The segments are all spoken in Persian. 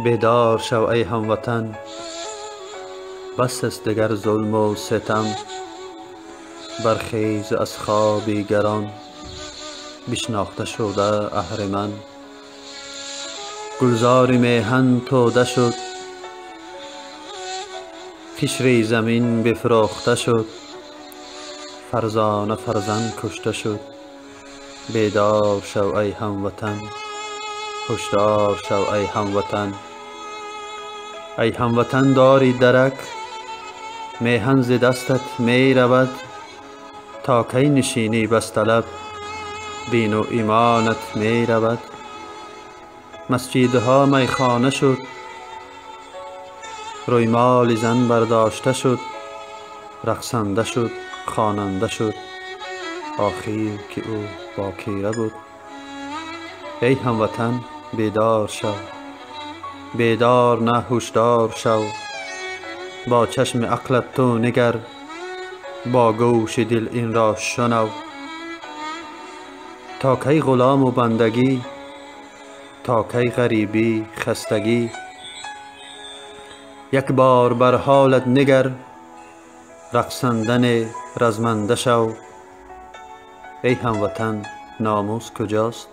بیدار شو ای هموطن، بس است دگر ظلم و ستم. برخیز از خوابی گران، بشناخته شده اهرمن. گلزار میهن توده شد، قشر زمین بفراخته شد. فرزانه فرزند کشته شد. بیدار شو ای هموطن، هشدار شو ای هموطن. ای هموطن داری درک، میهن ز دستت می رود. تا کی نشینی بس طلب، دین و ایمانت می رود. مسجدها میخانه شد، رویمال زن برداشته شد. رقصنده شد، خواننده شد، آخر که او باکیره بود. ای هموطن بیدار شو، بیدار نه هشدار شو. با چشم عقلت تو نگر، با گوش دل این را شنو. تا کی غلام و بندگی، تا کی غریبی خستگی. یک بار بر حالت نگر، رقصندن رزمنده شو. ای هموطن ناموس کجاست؟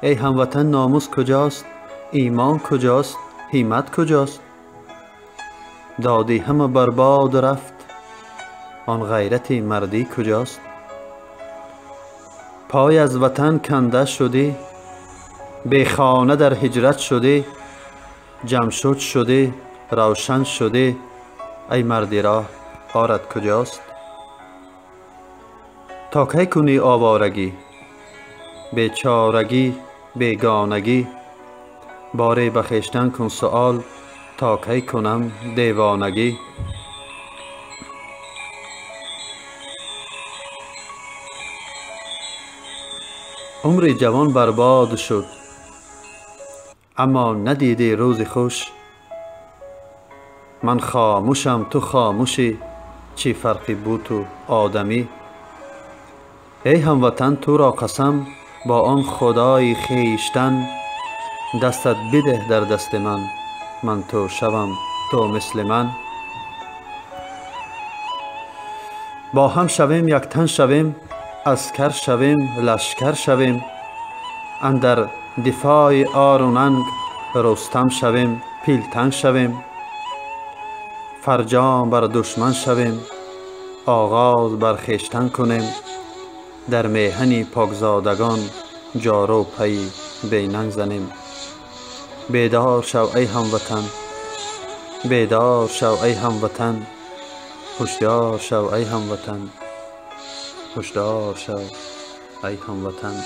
ای هموطن ناموس کجاست؟ ایمان کجاست؟ همت کجاست؟ دادی همه برباد رفت، آن غیرت مردی کجاست؟ پای از وطن کنده شدی، بی خانه در هجرت شدی. جمشید شدی، روشن شدی، ای مردی راه کارت کجاست؟ تا کی کنی آوارگی، بیچارگی، بیگانگی؟ باری به خویشتن کن سؤال، تا کی کنم دیوانگی؟ عمر جوان برباد شد، اما ندیدی روز خوش. من خاموشم تو خاموشی، چی فرقی بود تو آدمی؟ ای هموطن تو را قسم، با آن خدای خویشتن. دستت بده در دست من، من تو شوم تو مثل من. با هم شویم یک تن شویم، عسکر شویم لشکر شویم. اندر دفاع آر و ننگ، رستم شویم پیلتن شویم. فرجام بر دشمن شویم، آغاز بر خویشتن کنیم. در میهن پاکزادگان، جارو پی بی ننگ زنیم. بیدار شو ای هموطن، بیدار شو ای هموطن. هشیار شو ای هموطن، هشدار شو ای هموطن.